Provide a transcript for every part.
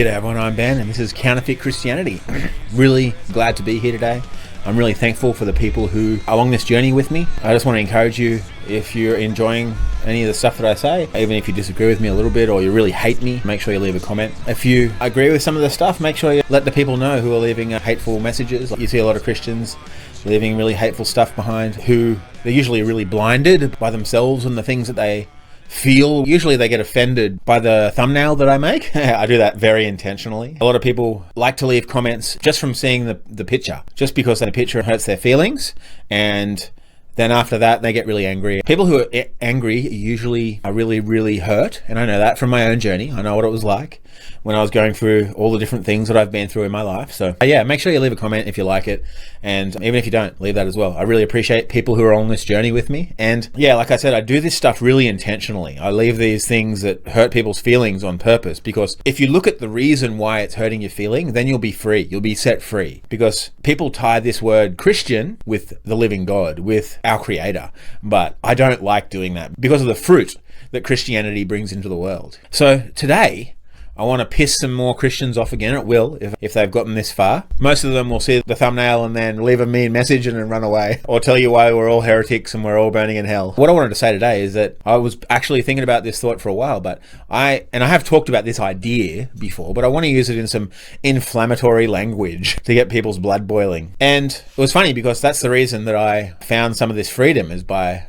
G'day everyone, I'm Ben and this is Counterfeit Christianity. Really glad to be here today. I'm really thankful for the people who are along this journey with me. I just want to encourage you, if you're enjoying any of the stuff that I say, even if you disagree with me a little bit or you really hate me, make sure you leave a comment. If you agree with some of the stuff, make sure you let the people know who are leaving hateful messages. You see a lot of Christians leaving really hateful stuff behind who they're usually really blinded by themselves and the things that they feel. Usually they get offended by the thumbnail that I make. I do that very intentionally. A lot of people like to leave comments just from seeing the picture, just because the picture hurts their feelings, and then after that they get really angry. People who are angry usually are really, really hurt, and I know that from my own journey. I know what it was like when I was going through all the different things that I've been through in my life. So yeah, make sure you leave a comment if you like it, and even if you don't, leave that as well. I really appreciate people who are on this journey with me. And yeah, like I said, I do this stuff really intentionally. I leave these things that hurt people's feelings on purpose, because if you look at the reason why it's hurting your feeling, then you'll be free. You'll be set free, because people tie this word Christian with the living God, with our Creator. But I don't like doing that because of the fruit that Christianity brings into the world. So today, I want to piss some more Christians off again. It will, if they've gotten this far. Most of them will see the thumbnail and then leave a mean message and then run away, or tell you why we're all heretics and we're all burning in hell. What I wanted to say today is that I was actually thinking about this thought for a while, but I have talked about this idea before, but I want to use it in some inflammatory language to get people's blood boiling. And it was funny because that's the reason that I found some of this freedom is by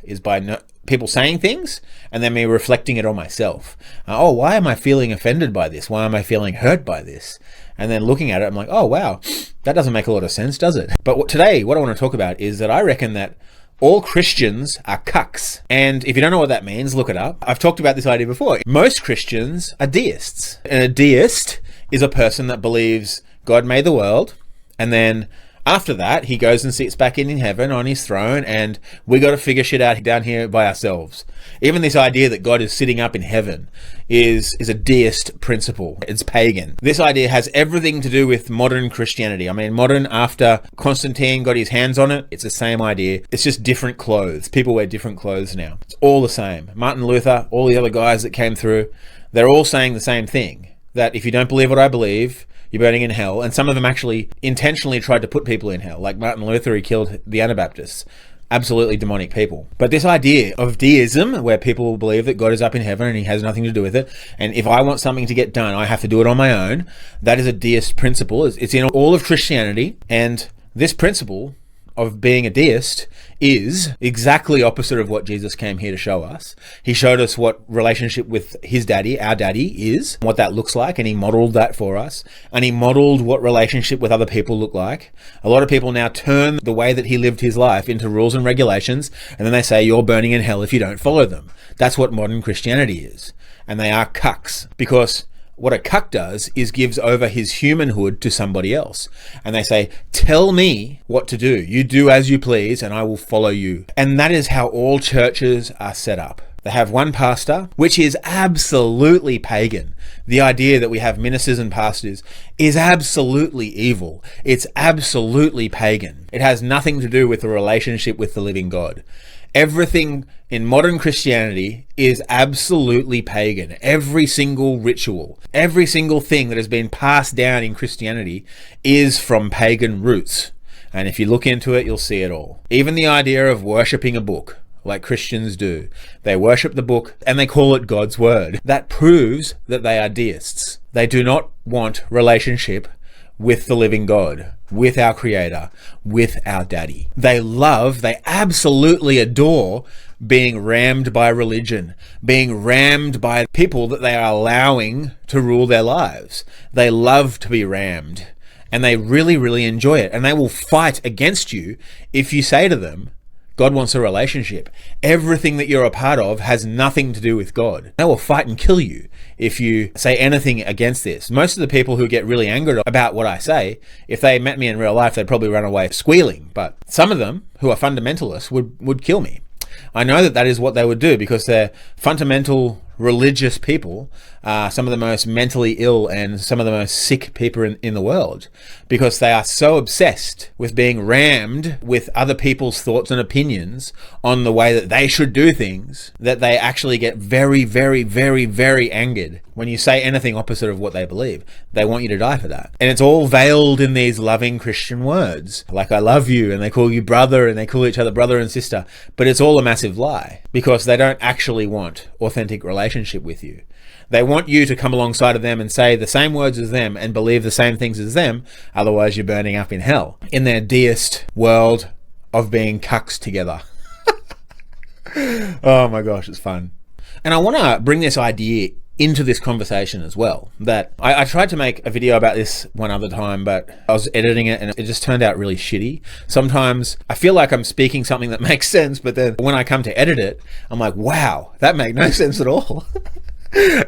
people saying things and then me reflecting it on myself. Why am I feeling offended by this? Why am I feeling hurt by this? And then looking at it, I'm like, oh wow, that doesn't make a lot of sense, does it? But today, what I want to talk about is that I reckon that all Christians are cucks. And if you don't know what that means, look it up. I've talked about this idea before. Most Christians are deists. And a deist is a person that believes God made the world, and then after that, he goes and sits back in heaven on his throne, and we got to figure shit out down here by ourselves. Even this idea that God is sitting up in heaven is a deist principle. It's pagan. This idea has everything to do with modern Christianity. I mean, modern after Constantine got his hands on it, it's the same idea. It's just different clothes. People wear different clothes now. It's all the same. Martin Luther, all the other guys that came through, they're all saying the same thing, that if you don't believe what I believe, you're burning in hell. And some of them actually intentionally tried to put people in hell. Like Martin Luther, he killed the Anabaptists. Absolutely demonic people. But this idea of deism, where people believe that God is up in heaven and he has nothing to do with it, and if I want something to get done, I have to do it on my own, that is a deist principle. It's in all of Christianity, and this principle of being a deist is exactly opposite of what Jesus came here to show us. He showed us what relationship with his daddy, our daddy, is, what that looks like, and he modeled that for us. And he modeled what relationship with other people look like. A lot of people now turn the way that he lived his life into rules and regulations, and then they say you're burning in hell if you don't follow them. That's what modern Christianity is. And they are cucks, because what a cuck does is gives over his humanhood to somebody else. And they say, tell me what to do. You do as you please and I will follow you. And that is how all churches are set up. They have one pastor, which is absolutely pagan. The idea that we have ministers and pastors is absolutely evil. It's absolutely pagan. It has nothing to do with the relationship with the living God. Everything in modern Christianity is absolutely pagan. Every single ritual, every single thing that has been passed down in Christianity is from pagan roots. And if you look into it, you'll see it all. Even the idea of worshipping a book, like Christians do. They worship the book and they call it God's word. That proves that they are deists. They do not want relationship with the living God, with our Creator, with our Daddy. They absolutely adore being rammed by religion, being rammed by people that they are allowing to rule their lives. They love to be rammed, and they really, really enjoy it. And they will fight against you if you say to them, God wants a relationship. Everything that you're a part of has nothing to do with God. They will fight and kill you if you say anything against this. Most of the people who get really angered about what I say, if they met me in real life, they'd probably run away squealing. But some of them who are fundamentalists would kill me. I know that is what they would do, because they're fundamental religious people some of the most mentally ill and some of the most sick people in the world, because they are so obsessed with being rammed with other people's thoughts and opinions on the way that they should do things that they actually get very, very, very, very angered when you say anything opposite of what they believe. They want you to die for that. And it's all veiled in these loving Christian words, like I love you, and they call you brother, and they call each other brother and sister. But it's all a massive lie, because they don't actually want authentic relationship with you. They want you to come alongside of them and say the same words as them and believe the same things as them, otherwise you're burning up in hell. In their deist world of being cucks together. Oh my gosh, it's fun. And I want to bring this idea into this conversation as well, that I tried to make a video about this one other time, but I was editing it and it just turned out really shitty. Sometimes I feel like I'm speaking something that makes sense, but then when I come to edit it, I'm like, wow, that made no sense at all.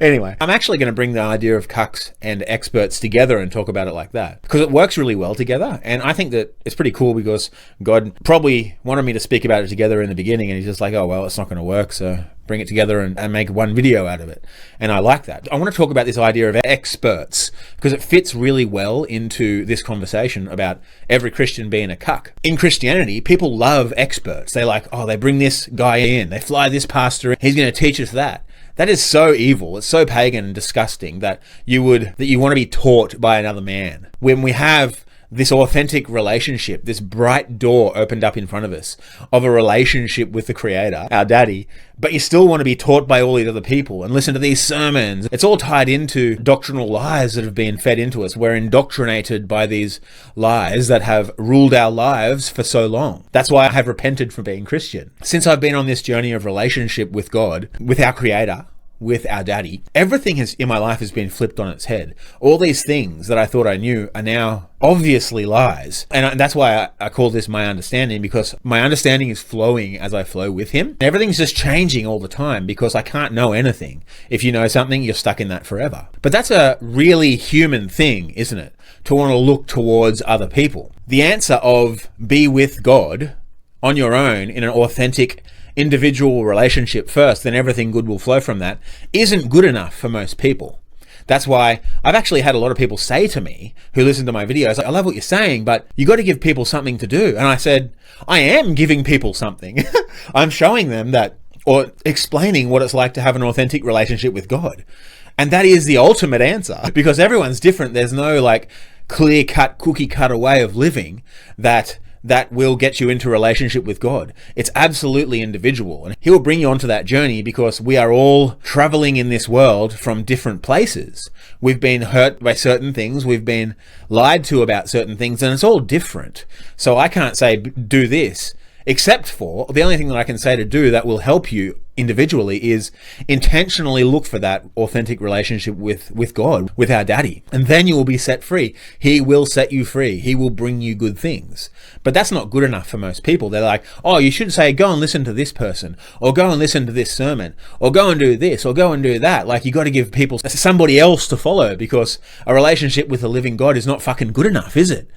Anyway, I'm actually going to bring the idea of cucks and experts together and talk about it like that, because it works really well together. And I think that it's pretty cool, because God probably wanted me to speak about it together in the beginning, and he's just like, oh, well, it's not going to work, so bring it together and make one video out of it. And I like that. I want to talk about this idea of experts, because it fits really well into this conversation about every Christian being a cuck. In Christianity, people love experts. They like, oh, they bring this guy in, they fly this pastor in, he's going to teach us that. That is so evil. It's so pagan and disgusting that you want to be taught by another man. When we have this authentic relationship, this bright door opened up in front of us of a relationship with the Creator, our daddy, but you still want to be taught by all these other people and listen to these sermons. It's all tied into doctrinal lies that have been fed into us. We're indoctrinated by these lies that have ruled our lives for so long. That's why I have repented from being Christian. Since I've been on this journey of relationship with God, with our Creator, with our daddy, everything in my life has been flipped on its head. All these things that I thought I knew are now obviously lies. And that's why I call this my understanding, because my understanding is flowing as I flow with him. Everything's just changing all the time, because I can't know anything. If you know something, you're stuck in that forever. But that's a really human thing, isn't it? To want to look towards other people. The answer of be with God on your own in an authentic individual relationship first, then everything good will flow from that, isn't good enough for most people. That's why I've actually had a lot of people say to me who listen to my videos, like, I love what you're saying, but you got to give people something to do. And I said, I am giving people something. I'm showing them that, or explaining what it's like to have an authentic relationship with God. And that is the ultimate answer, because everyone's different. There's no like clear cut, cookie cutter way of living that will get you into a relationship with God. It's absolutely individual. And he will bring you onto that journey, because we are all traveling in this world from different places. We've been hurt by certain things. We've been lied to about certain things, and it's all different. So I can't say do this, except for the only thing that I can say to do that will help you individually is intentionally look for that authentic relationship with God, with our daddy, and then you will be set free. He will set you free. He will bring you good things. But that's not good enough for most people. They're like, oh, you should say, go and listen to this person, or go and listen to this sermon, or go and do this, or go and do that. Like, you got to give people somebody else to follow, because a relationship with the living God is not fucking good enough, is it?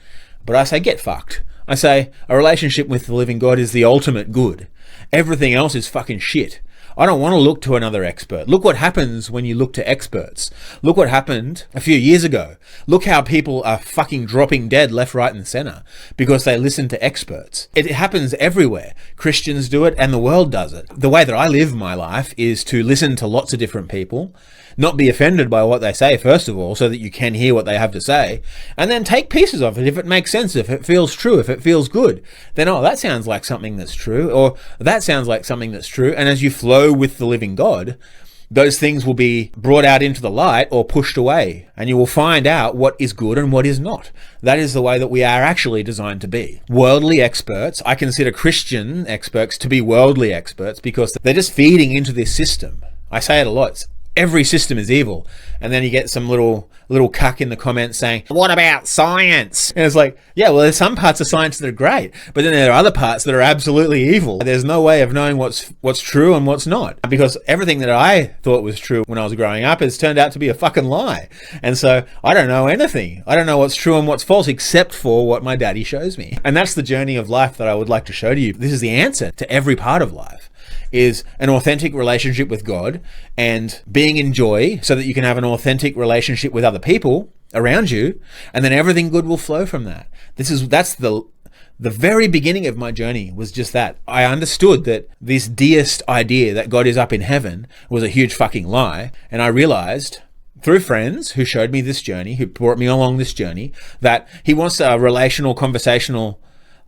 But I say, get fucked. I say, a relationship with the living God is the ultimate good. Everything else is fucking shit. I don't want to look to another expert. Look what happens when you look to experts. Look what happened a few years ago. Look how people are fucking dropping dead left, right, and center because they listen to experts. It happens everywhere. Christians do it and the world does it. The way that I live my life is to listen to lots of different people, not be offended by what they say, first of all, so that you can hear what they have to say, and then take pieces of it if it makes sense, if it feels true, if it feels good. Then, oh, that sounds like something that's true, or that sounds like something that's true. And as you flow with the living God, those things will be brought out into the light or pushed away, and you will find out what is good and what is not. That is the way that we are actually designed to be. Worldly experts, I consider Christian experts to be worldly experts because they're just feeding into this system. I say it a lot. Every system is evil. And then you get some little cuck in the comments saying, what about science? And it's like, yeah, well, there's some parts of science that are great, but then there are other parts that are absolutely evil. There's no way of knowing what's true and what's not, because everything that I thought was true when I was growing up has turned out to be a fucking lie. And so I don't know anything. I don't know what's true and what's false except for what my daddy shows me. And that's the journey of life that I would like to show to you. This is the answer to every part of life. is an authentic relationship with God and being in joy so that you can have an authentic relationship with other people around you, and then everything good will flow from that. That's the very beginning of my journey was just that. I understood that this deist idea that God is up in heaven was a huge fucking lie, and I realized through friends who showed me this journey, who brought me along this journey, that he wants a relational, conversational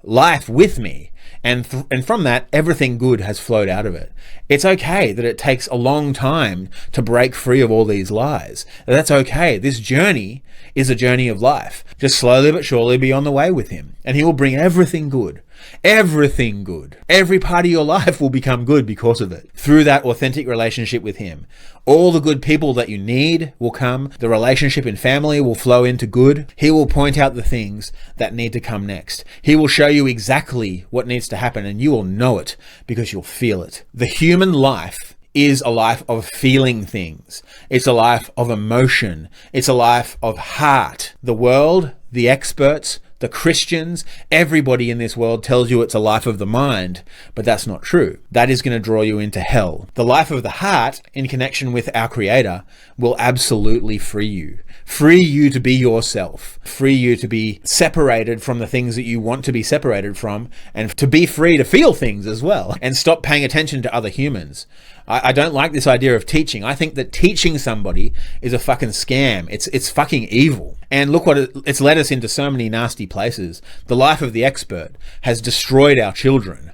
life with me. And from that, everything good has flowed out of it. It's okay that it takes a long time to break free of all these lies. That's okay. This journey is a journey of life. Just slowly but surely be on the way with him. And he will bring everything good. Everything good. Every part of your life will become good because of it. Through that authentic relationship with him. All the good people that you need will come. The relationship in family will flow into good. He will point out the things that need to come next. He will show you exactly what needs to happen, and you will know it because you'll feel it. The human life is a life of feeling things. It's a life of emotion. It's a life of heart. The world, the experts, the Christians, everybody in this world tells you it's a life of the mind, but that's not true. That is going to draw you into hell. The life of the heart, in connection with our Creator, will absolutely free you. Free you to be yourself. Free you to be separated from the things that you want to be separated from, and to be free to feel things as well, and stop paying attention to other humans. I don't like this idea of teaching. I think that teaching somebody is a fucking scam. It's fucking evil. And look what it's led us into so many nasty places. The life of the expert has destroyed our children.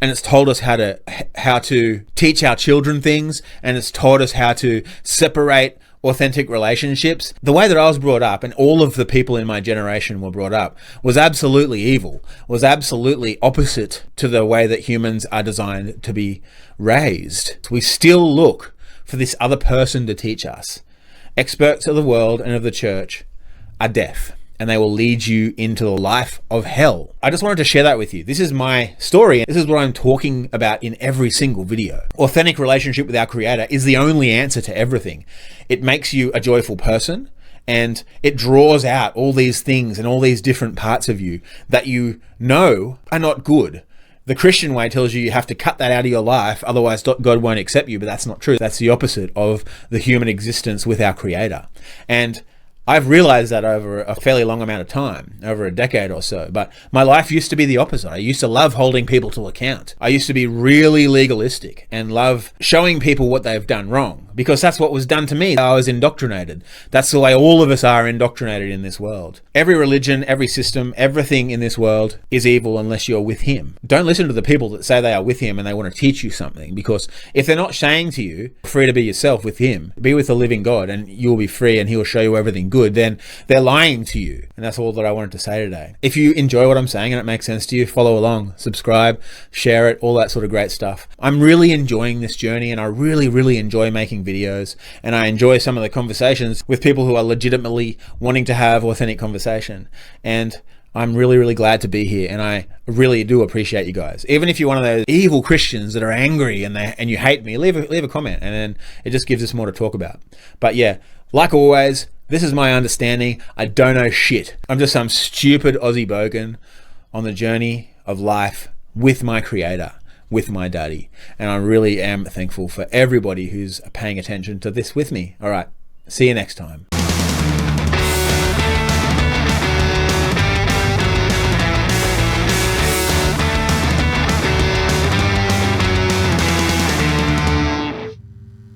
And it's told us how to teach our children things, and it's taught us how to separate authentic relationships. The way that I was brought up, and all of the people in my generation were brought up, was absolutely evil, was absolutely opposite to the way that humans are designed to be raised. We still look for this other person to teach us. Experts of the world and of the church are deaf, and they will lead you into the life of hell. I just wanted to share that with you. This is my story. This is what I'm talking about in every single video. Authentic relationship with our Creator is the only answer to everything. It makes you a joyful person, and it draws out all these things and all these different parts of you that you know are not good. The Christian way tells you have to cut that out of your life, otherwise God won't accept you, but that's not true. That's the opposite of the human existence with our Creator. And I've realized that over a fairly long amount of time, over a decade or so, but my life used to be the opposite. I used to love holding people to account. I used to be really legalistic and love showing people what they've done wrong, because that's what was done to me. I was indoctrinated. That's the way all of us are indoctrinated in this world. Every religion, every system, everything in this world is evil unless you're with him. Don't listen to the people that say they are with him and they want to teach you something, because if they're not saying to you, free to be yourself with him, be with the living God and you'll be free and he'll show you everything good, then they're lying to you. And that's all that I wanted to say today. If you enjoy what I'm saying and it makes sense to you, follow along, subscribe, share it, all that sort of great stuff. I'm really enjoying this journey, and I really enjoy making videos, and I enjoy some of the conversations with people who are legitimately wanting to have authentic conversation. And I'm really glad to be here, and I really do appreciate you guys. Even if you're one of those evil Christians that are angry and you hate me, leave a comment, and then it just gives us more to talk about. But yeah, like always, this is my understanding. I don't know shit. I'm just some stupid Aussie bogan on the journey of life with my Creator, with my daddy. And I really am thankful for everybody who's paying attention to this with me. All right, see you next time.